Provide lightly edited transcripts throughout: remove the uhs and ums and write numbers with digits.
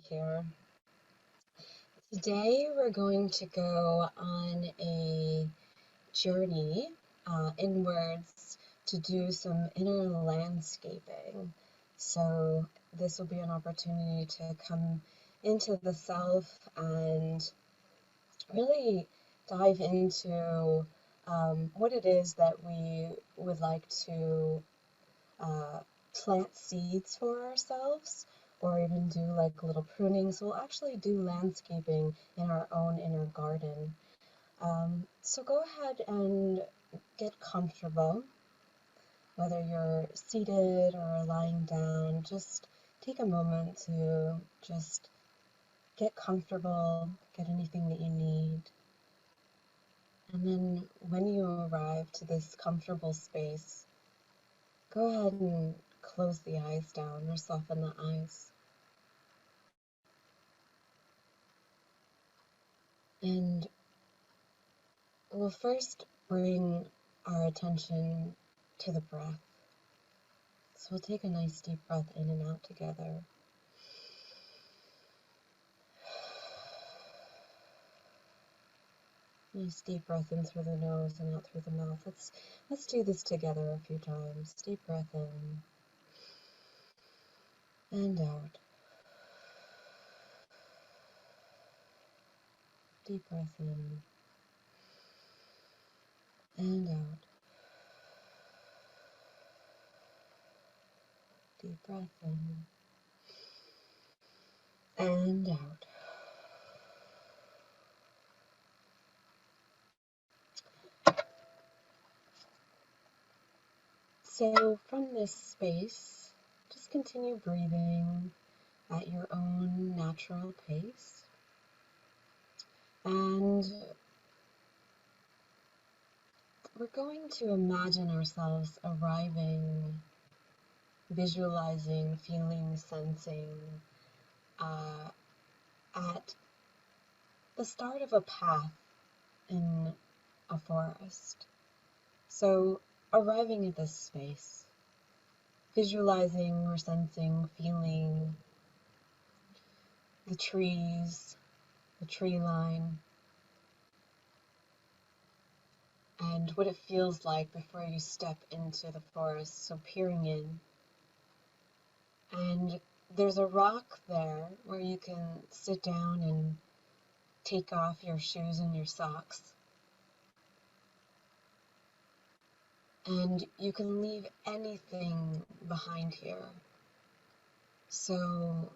here. Today we're going to go on a journey inwards to do some inner landscaping. So this will be an opportunity to come into the self and really dive into what it is that we would like to uh, plant seeds for ourselves, or even do like little pruning. So we'll actually do landscaping in our own inner garden. So go ahead and get comfortable, whether you're seated or lying down. Just take a moment to just get comfortable, get anything that you need. And then when you arrive to this comfortable space, go ahead and close the eyes down or soften the eyes. And we'll first bring our attention to the breath. So we'll take a nice deep breath in and out together. Nice deep breath in through the nose and out through the mouth. Let's do this together a few times. Deep breath in and out. Deep breath in and out. Deep breath in and out. So from this space, just continue breathing at your own natural pace. And we're going to imagine ourselves arriving, visualizing, feeling, sensing at the start of a path in a forest. So arriving at this space, visualizing or sensing, feeling the trees, the tree line, and what it feels like before you step into the forest, so peering in. And there's a rock there where you can sit down and take off your shoes and your socks. And you can leave anything behind here. So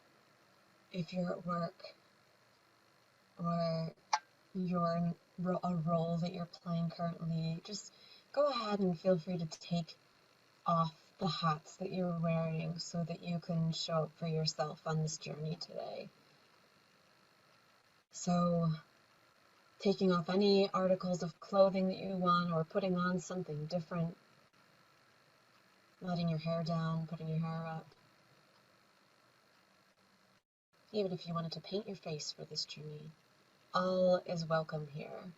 if you're at work or you're in a role that you're playing currently, just go ahead and feel free to take off the hats that you're wearing so that you can show up for yourself on this journey today. So taking off any articles of clothing that you want, or putting on something different, letting your hair down, putting your hair up. Even if you wanted to paint your face for this journey, all is welcome here.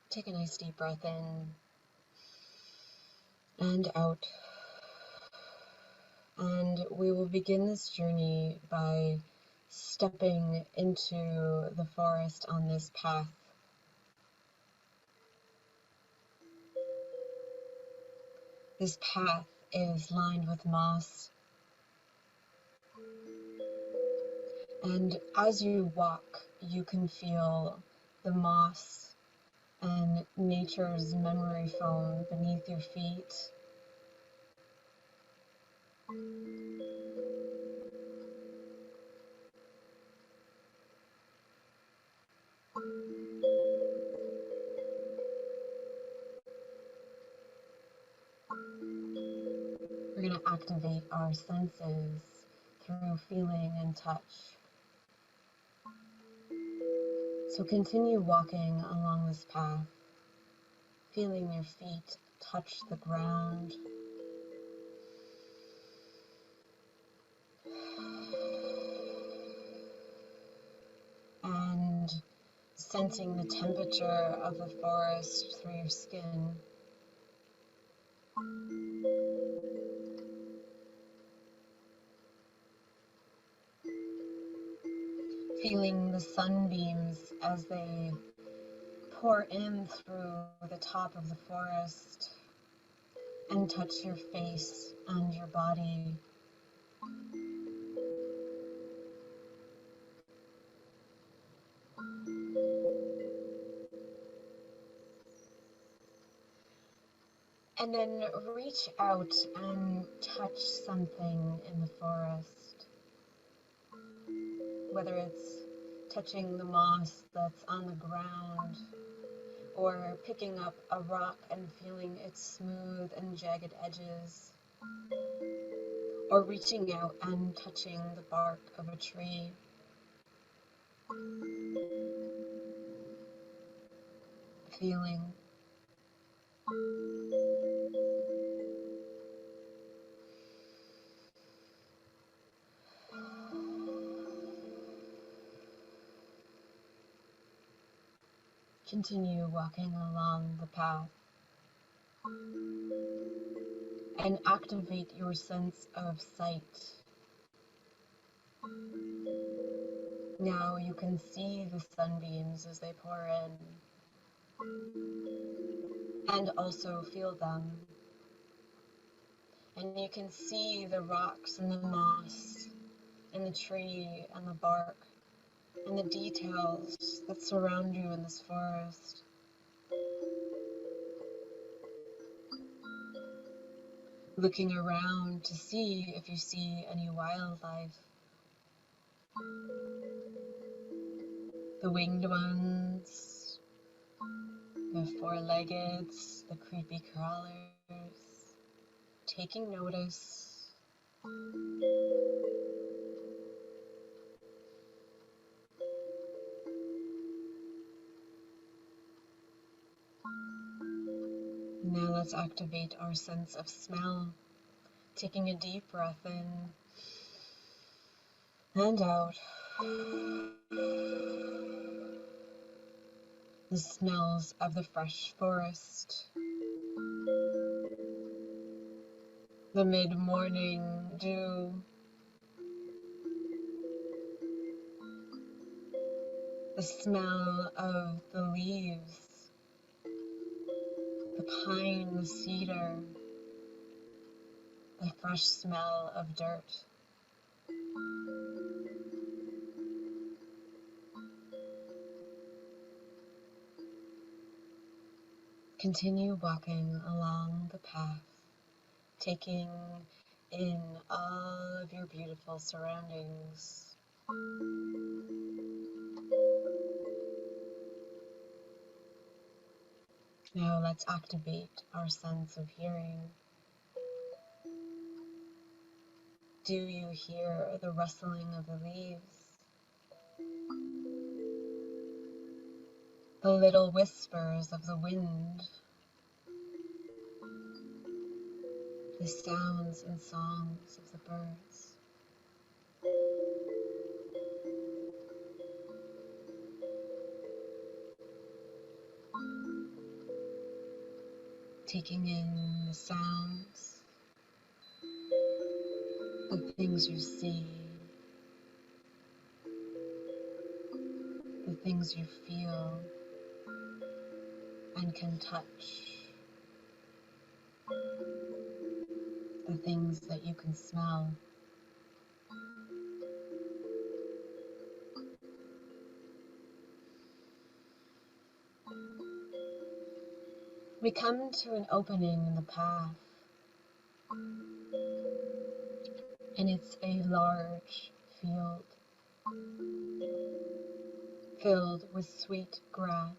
Take a nice deep breath in and out. And we will begin this journey by stepping into the forest on this path. This path is lined with moss. And as you walk, you can feel the moss and nature's memory foam beneath your feet. We're going to activate our senses through feeling and touch. So continue walking along this path, feeling your feet touch the ground. And sensing the temperature of the forest through your skin. feeling the sunbeams as they pour in through the top of the forest and touch your face and your body. And then reach out and touch something in the forest, whether it's touching the moss that's on the ground, or picking up a rock and feeling its smooth and jagged edges, or reaching out and touching the bark of a tree. Feeling. Continue walking along the path and activate your sense of sight. Now you can see the sunbeams as they pour in, and also feel them. And you can see the rocks and the moss and the tree and the bark and the details that surround you in this forest. Looking around to see if you see any wildlife. The winged ones, the four-leggeds, the creepy crawlers. Taking notice. Now let's activate our sense of smell. Taking a deep breath in and out. The smells of the fresh forest. The mid-morning dew. The smell of the leaves. The pine, the cedar. The fresh smell of dirt. Continue walking along the path, taking in all of your beautiful surroundings. Now let's activate our sense of hearing. Do you hear the rustling of the leaves? The little whispers of the wind? The sounds and songs of the birds? Taking in the sounds, the things you see, the things you feel and can touch, the things that you can smell. We come to an opening in the path, and it's a large field filled with sweet grass.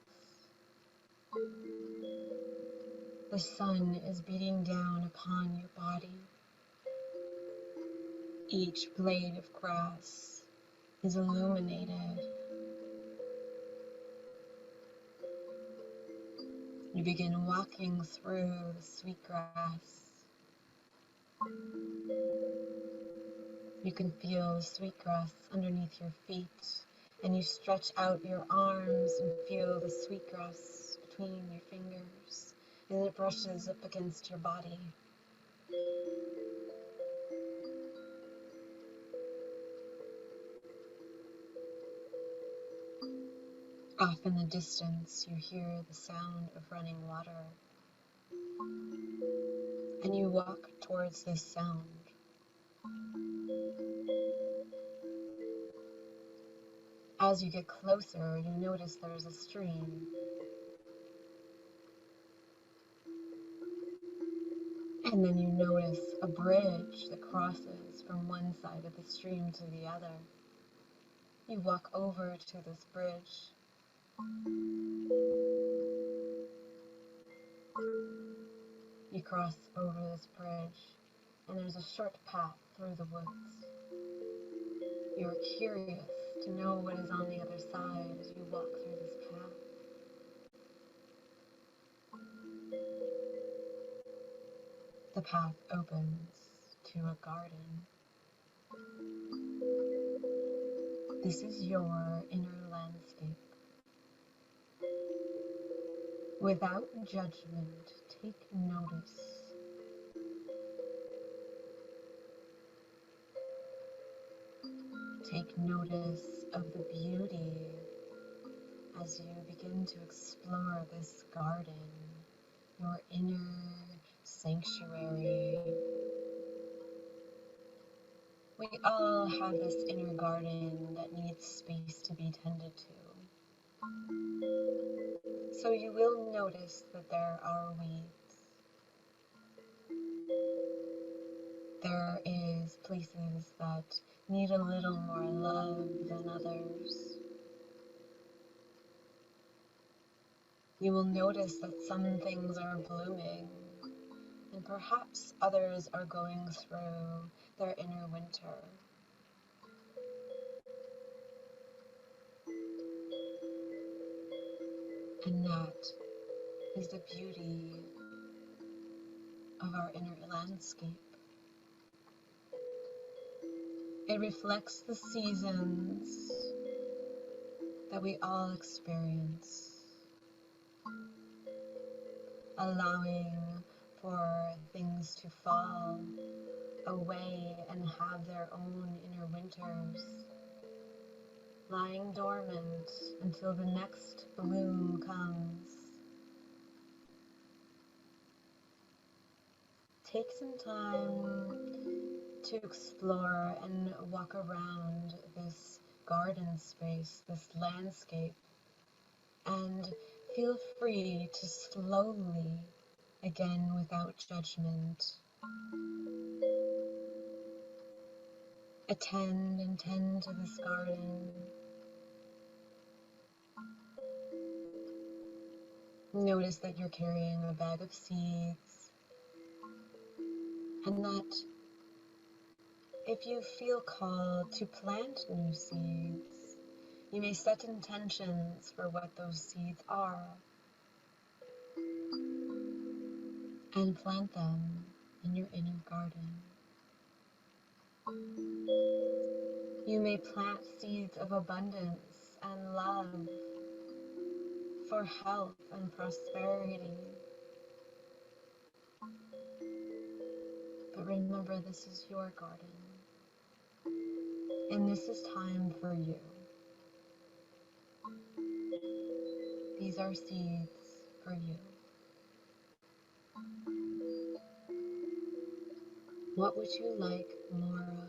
The sun is beating down upon your body. Each blade of grass is illuminated. You begin walking through the sweet grass. You can feel the sweet grass underneath your feet, and you stretch out your arms and feel the sweet grass between your fingers as it brushes up against your body. Off in the distance, you hear the sound of running water, and you walk towards this sound. As you get closer, you notice there's a stream. And then you notice a bridge that crosses from one side of the stream to the other. You walk over to this bridge. You cross over this bridge, and there's a short path through the woods. You're curious to know what is on the other side as you walk through this path. The path opens to a garden. This is your inner landscape. Without judgment, take notice. Take notice of the beauty as you begin to explore this garden, your inner sanctuary. We all have this inner garden that needs space to be tended to. So you will notice that there are weeds. There is places that need a little more love than others. You will notice that some things are blooming, and perhaps others are going through their inner winter. And that is the beauty of our inner landscape. It reflects the seasons that we all experience, allowing for things to fall away and have their own inner winters, lying dormant until the next bloom comes. Take some time to explore and walk around this garden space, this landscape, and feel free to slowly, again without judgment, attend and tend to this garden. Notice that you're carrying a bag of seeds, and that if you feel called to plant new seeds, you may set intentions for what those seeds are and plant them in your inner garden. You may plant seeds of abundance and love, for health and prosperity. But remember, this is your garden, and this is time for you. These are seeds for you. What would you like more of?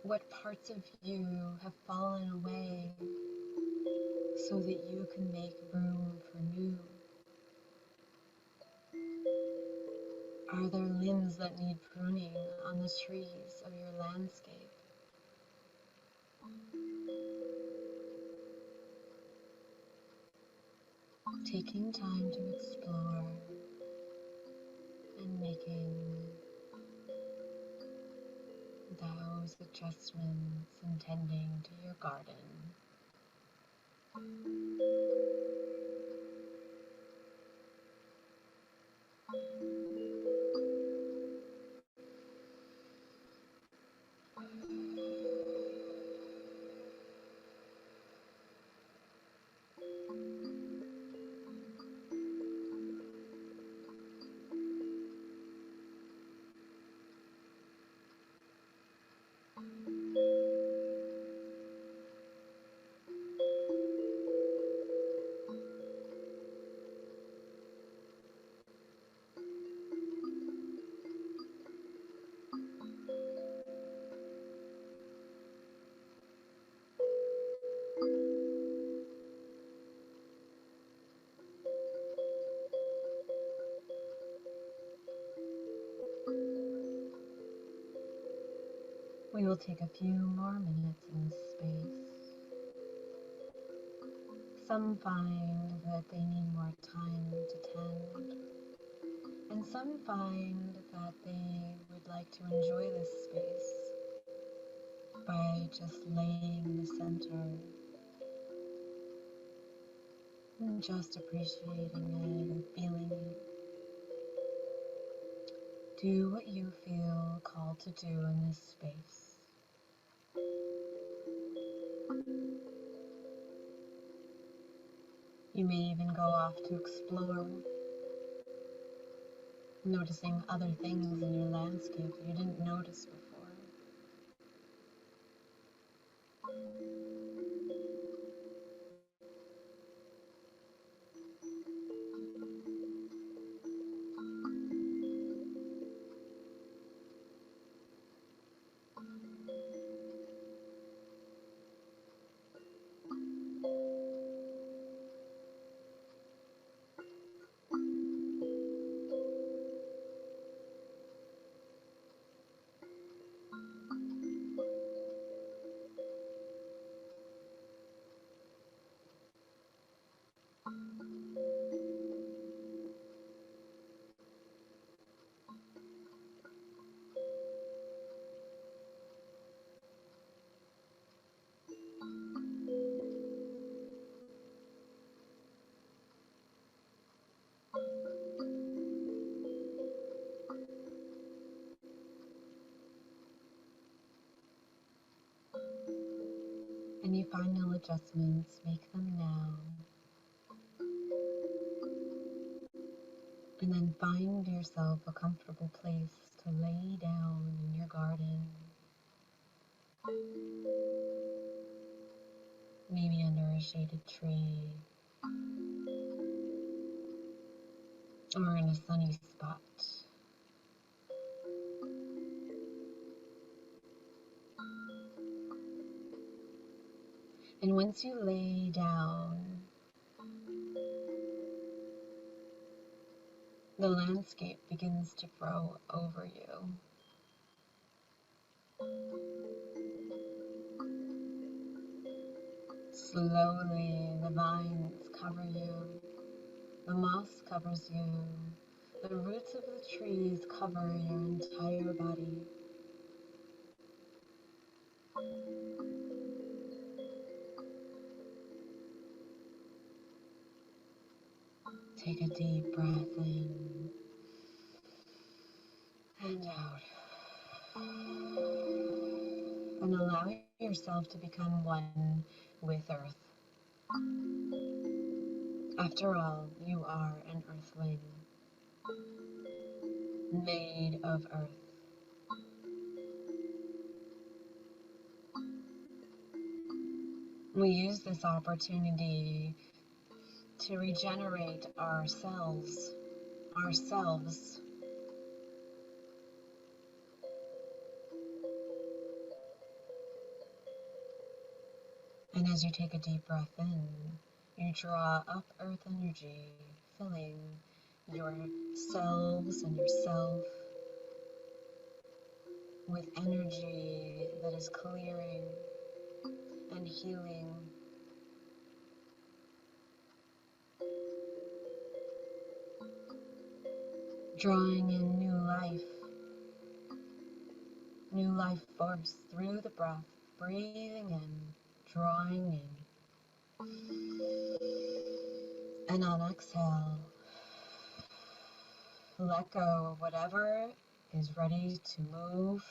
What parts of you have fallen away so that you can make room for new? Are there limbs that need pruning on the trees of your landscape? Taking time to explore and making those adjustments and tending to your garden. We will take a few more minutes in this space. Some find that they need more time to tend, and some find that they would like to enjoy this space by just laying in the center and just appreciating it and feeling it. Do what you feel called to do in this space. You may even go off to explore, noticing other things in your landscape you didn't notice before. Any final adjustments, make them now. And then find yourself a comfortable place to lay down in your garden. Maybe under a shaded tree, or in a sunny spot. And once you lay down, the landscape begins to grow over you. Slowly, the vines cover you, the moss covers you, the roots of the trees cover your entire body. Take a deep breath in and out. And allow yourself to become one with Earth. After all, you are an Earthling, made of Earth. We use this opportunity to regenerate ourselves. And as you take a deep breath in, you draw up Earth energy, filling yourselves and yourself with energy that is clearing and healing. Drawing in new life force through the breath, breathing in, drawing in. And on exhale, let go of whatever is ready to move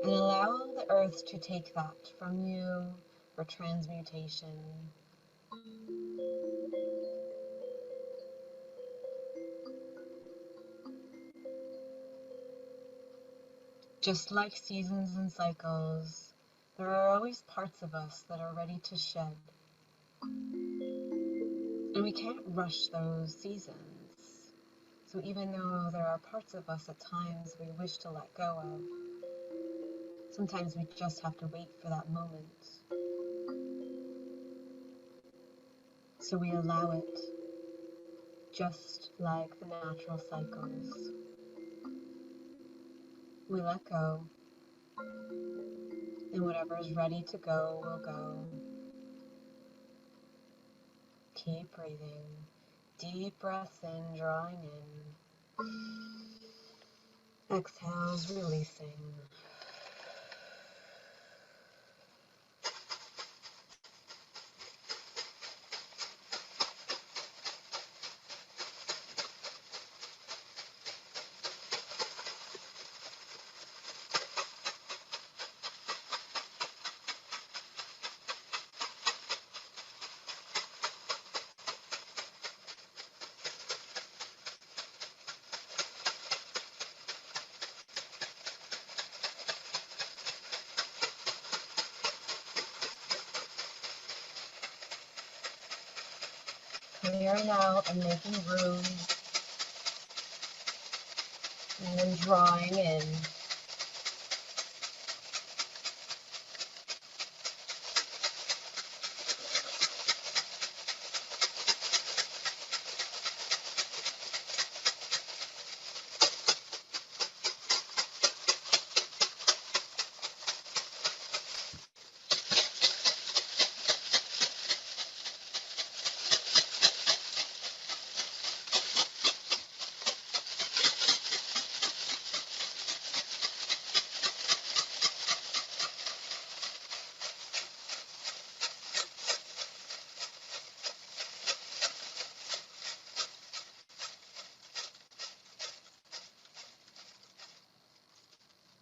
and allow the earth to take that from you for transmutation. Just like seasons and cycles, there are always parts of us that are ready to shed. And we can't rush those seasons. So even though there are parts of us at times we wish to let go of, sometimes we just have to wait for that moment. So we allow it, just like the natural cycles. We let go, And whatever is ready to go will go. Keep breathing. Deep breaths in, drawing in. Exhales, releasing. Clearing out and making room, and then drawing in.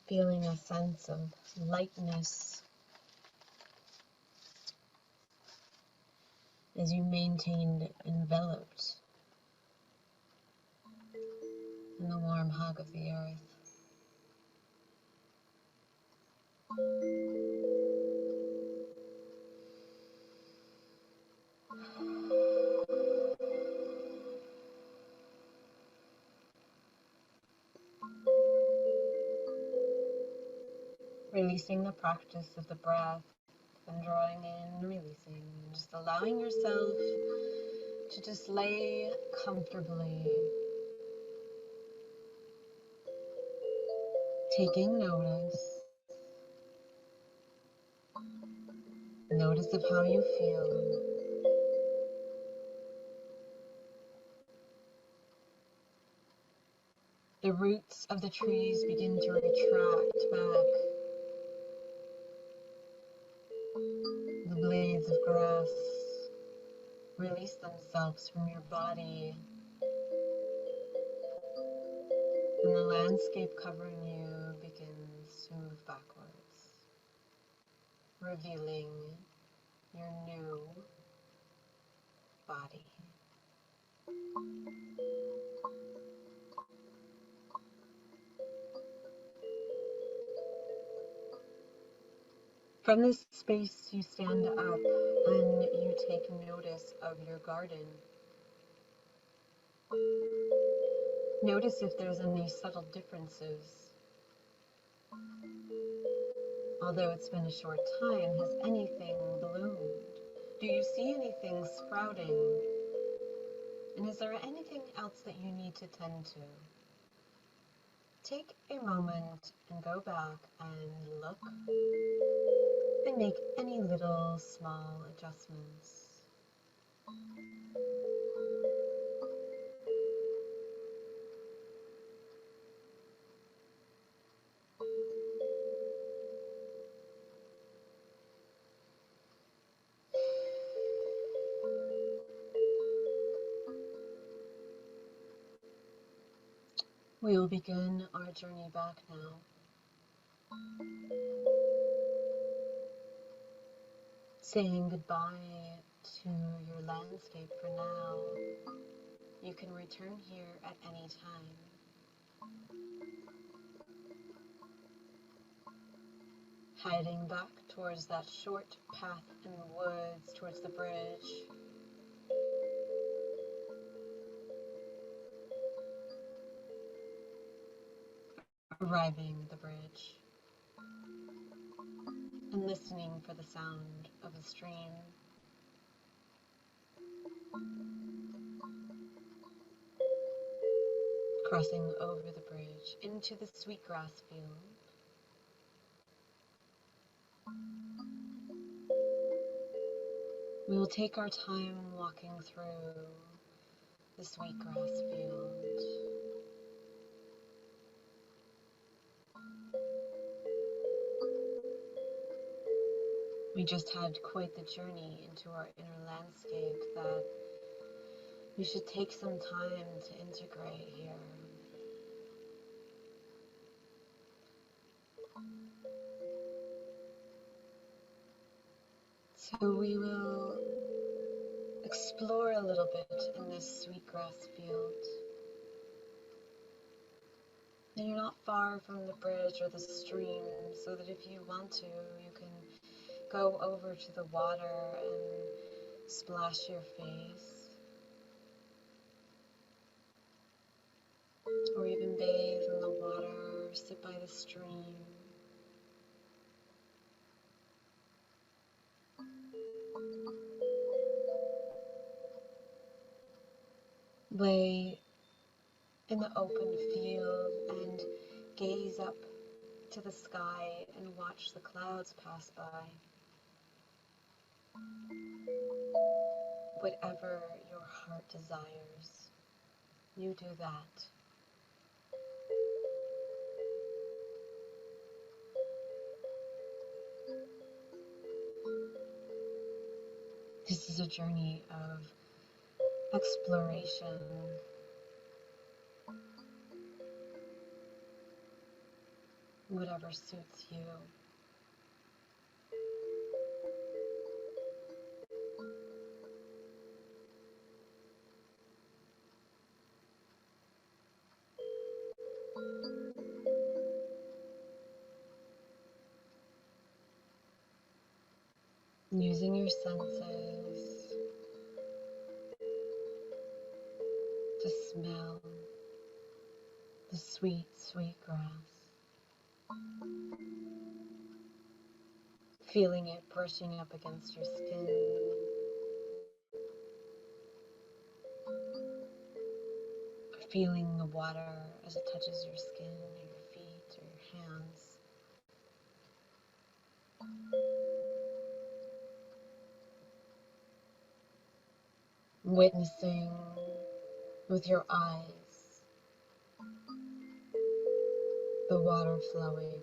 Feeling a sense of lightness as you maintained enveloped in the warm hug of the earth. Releasing the practice of the breath and drawing in, releasing, just allowing yourself to just lay comfortably, taking notice. Notice of how you feel. The roots of the trees begin to retract back. The blades of grass release themselves from your body, and the landscape covering you begins to move backwards, revealing your new body. From this space, you stand up and you take notice of your garden. Notice if there's any subtle differences. Although it's been a short time, has anything bloomed? Do you see anything sprouting? And is there anything else that you need to tend to? Take a moment and go back and look and make any little small adjustments. We will begin our journey back now. Saying goodbye to your landscape for now. You can return here at any time. Heading back towards that short path in the woods, towards the bridge. Arriving at the bridge. And listening for the sound of the stream. Crossing over the bridge into the sweetgrass field. We will take our time walking through the sweetgrass field. We just had quite the journey into our inner landscape that we should take some time to integrate here. So we will explore a little bit in this sweetgrass field. And you're not far from the bridge or the stream, so that if you want to, you can go over to the water and splash your face, or even bathe in the water, or sit by the stream. Lay in the open field and gaze up to the sky and watch the clouds pass by. Whatever your heart desires, you do that. This is a journey of exploration. Whatever suits you. Using your senses to smell the sweet, sweet grass. Feeling it brushing up against your skin. Feeling the water as it touches your skin or your feet or your hands. Witnessing with your eyes the water flowing,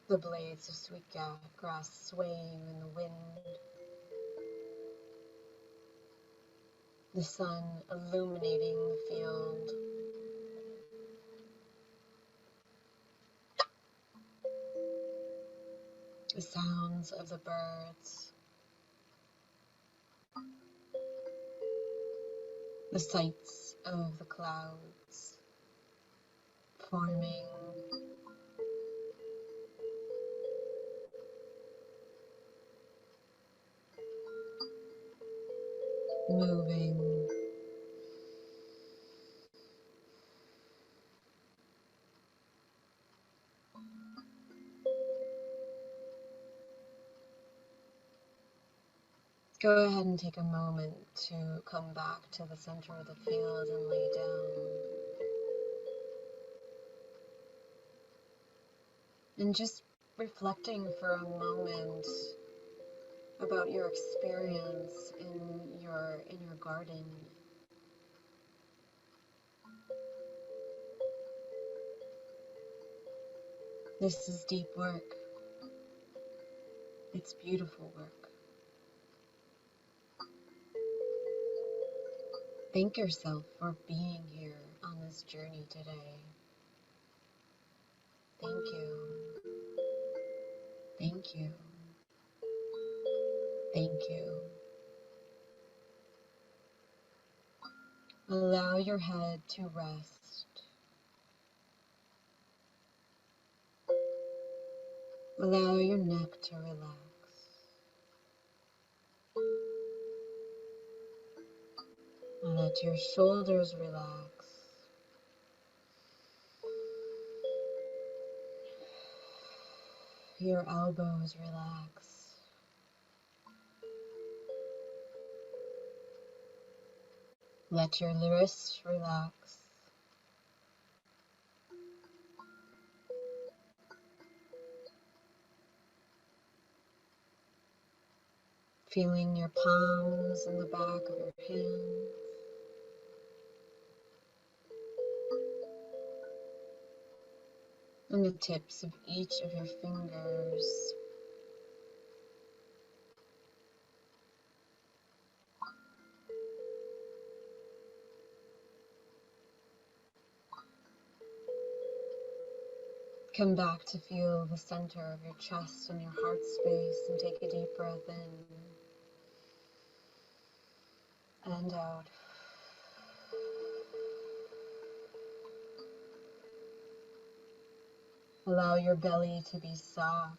the blades of sweet grass swaying in the wind, the sun illuminating the field. The sounds of the birds, the sights of the clouds forming, moving, go ahead and take a moment to come back to the center of the field and lay down. And just reflecting for a moment about your experience in your garden. This is deep work. It's beautiful work. Thank yourself for being here on this journey today. Thank you. Thank you. Thank you. Allow your head to rest. Allow your neck to relax. Let your shoulders relax. Your elbows relax. Let your wrists relax. Feeling your palms and the back of your hands. And the tips of each of your fingers. Come back to feel the center of your chest and your heart space, and take a deep breath in and out. Allow your belly to be soft.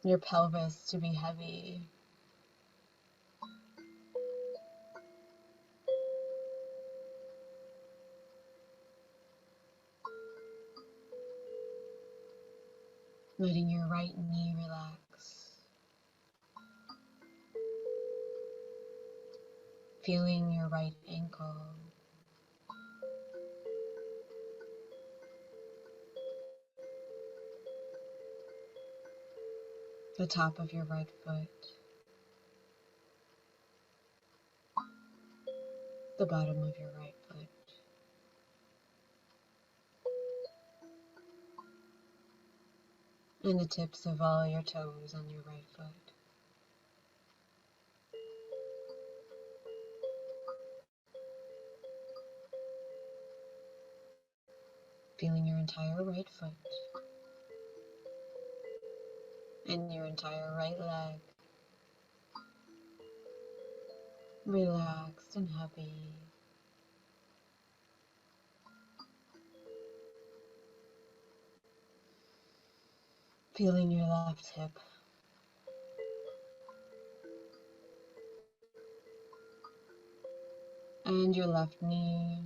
Your pelvis to be heavy. Letting your right knee relax. Feeling your right ankle. The top of your right foot. The bottom of your right foot. And the tips of all your toes on your right foot. Feeling your entire right foot. And your entire right leg. Relaxed and happy. Feeling your left hip. And your left knee.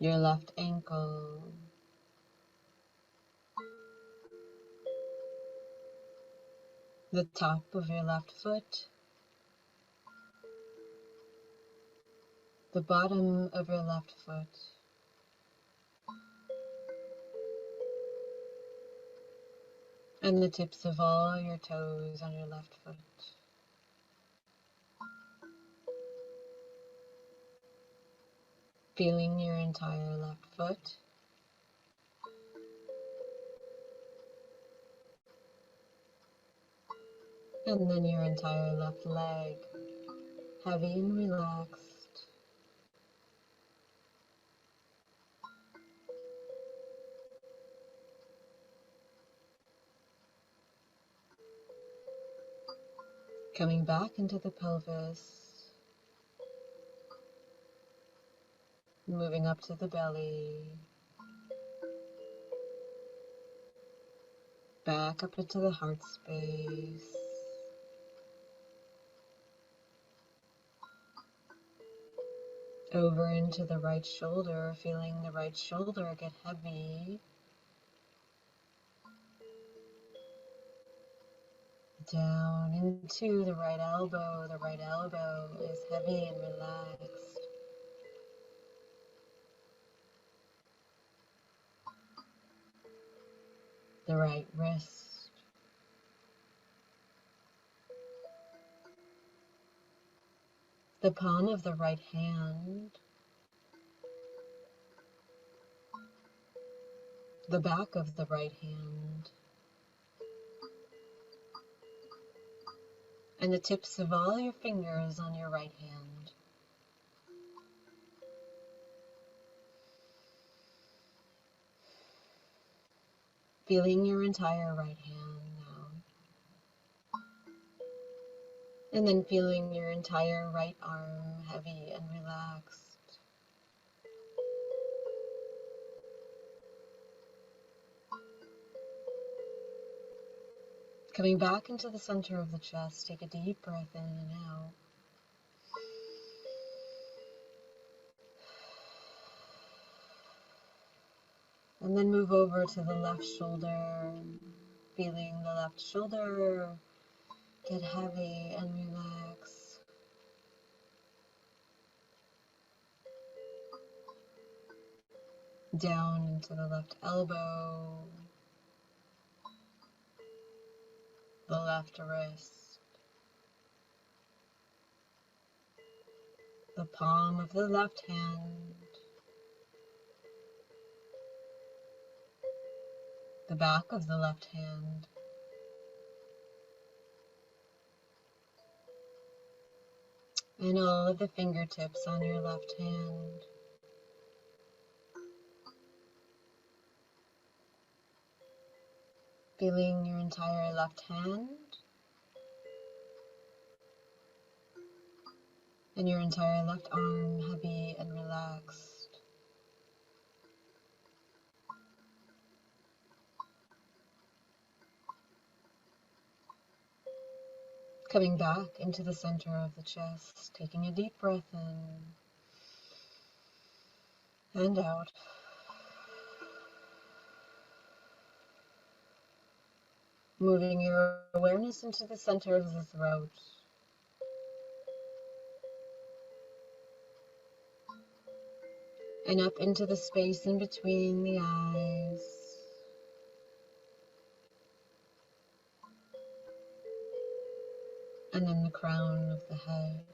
Your left ankle. The top of your left foot. The bottom of your left foot. And the tips of all your toes on your left foot. Feeling your entire left foot. And then your entire left leg. Heavy and relaxed. Coming back into the pelvis. Moving up to the belly. Back up into the heart space. Over into the right shoulder, feeling the right shoulder get heavy. Down into the right elbow. The right elbow is heavy and relaxed. The right wrist. The palm of the right hand. The back of the right hand. And the tips of all your fingers on your right hand. Feeling your entire right hand now. And then feeling your entire right arm heavy and relaxed. Coming back into the center of the chest, take a deep breath in and out. And then move over to the left shoulder, feeling the left shoulder get heavy and relax. down into the left elbow, the left wrist, the palm of the left hand, the back of the left hand, and all of the fingertips on your left hand. Feeling your entire left hand and your entire left arm heavy and relaxed. Coming back into the center of the chest, taking a deep breath in and out. Moving your awareness into the center of the throat. And up into the space in between the eyes. And then the crown of the head.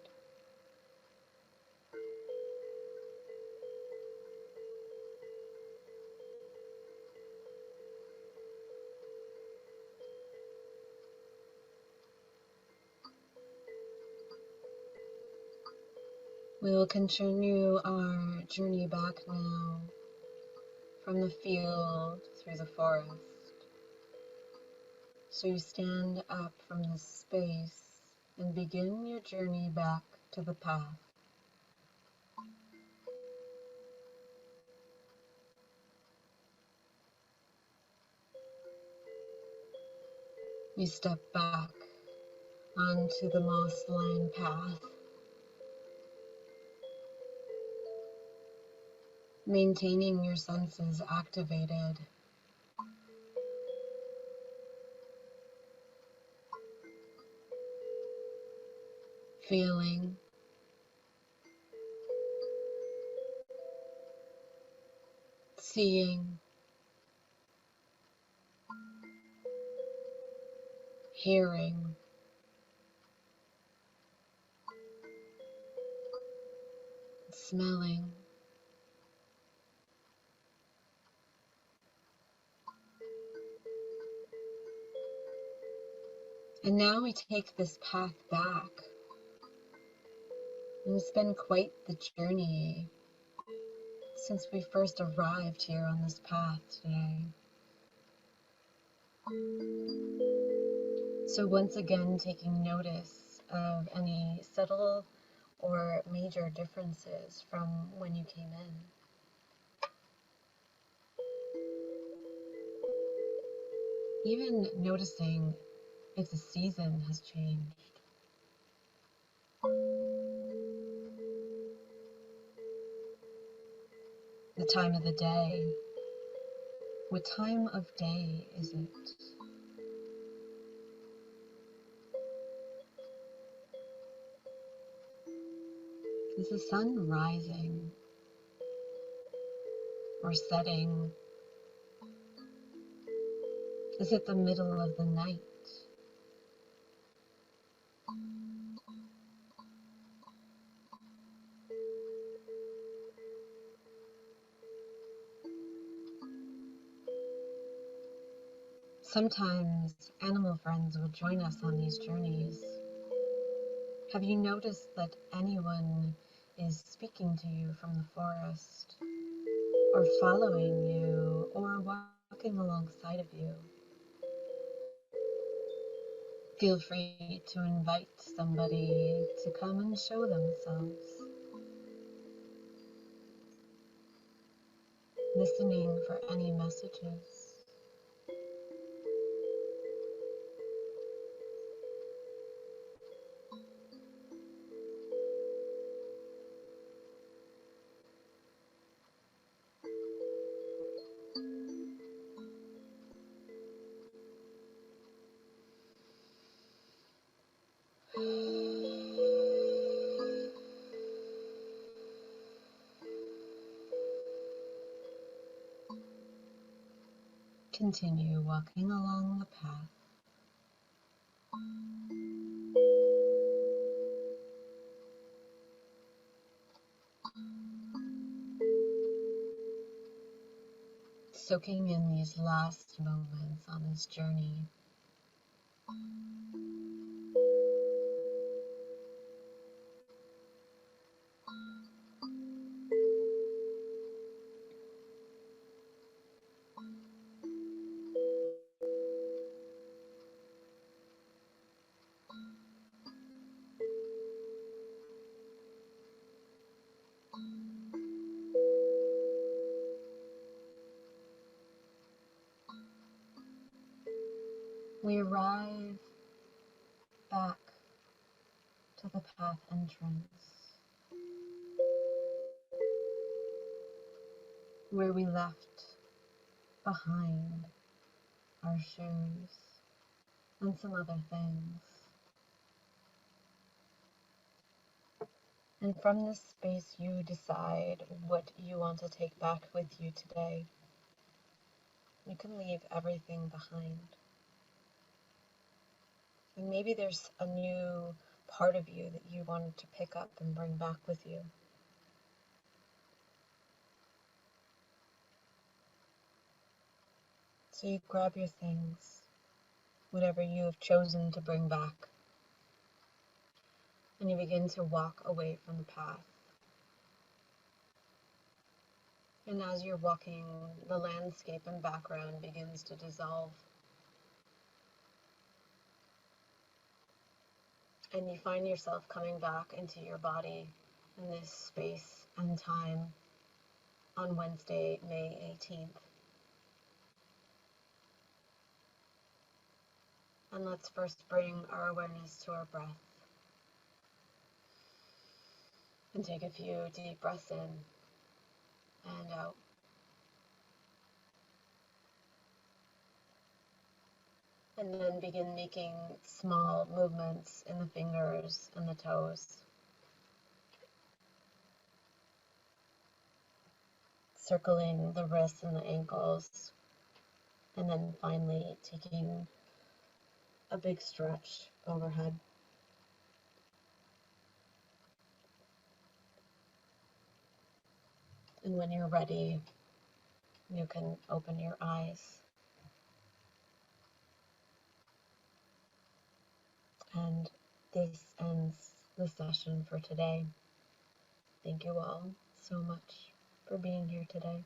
We will continue our journey back now from the field through the forest. So you stand up from this space and begin your journey back to the path. You step back onto the moss-lined path, maintaining your senses activated. Feeling, seeing, hearing, smelling. And now we take this path back. And it's been quite the journey since we first arrived here on this path today. So once again, taking notice of any subtle or major differences from when you came in. Even noticing if the season has changed. The time of the day. What time of day is it? Is the sun rising or setting? Is it the middle of the night? Sometimes animal friends will join us on these journeys. Have you noticed that anyone is speaking to you from the forest, or following you, or walking alongside of you? Feel free to invite somebody to come and show themselves. Listening for any messages. Continue walking along the path. Soaking in these last moments on this journey. We arrive back to the path entrance, where we left behind our shoes and some other things. And from this space, you decide what you want to take back with you today. You can leave everything behind. And maybe there's a new part of you that you wanted to pick up and bring back with you. So you grab your things, whatever you have chosen to bring back, and you begin to walk away from the path. And as you're walking, the landscape and background begins to dissolve. And you find yourself coming back into your body in this space and time on Wednesday, May 18th. And let's first bring our awareness to our breath. And take a few deep breaths in and out. And then begin making small movements in the fingers and the toes. Circling the wrists and the ankles. And then finally taking a big stretch overhead. And when you're ready, you can open your eyes. And this ends the session for today. Thank you all so much for being here today.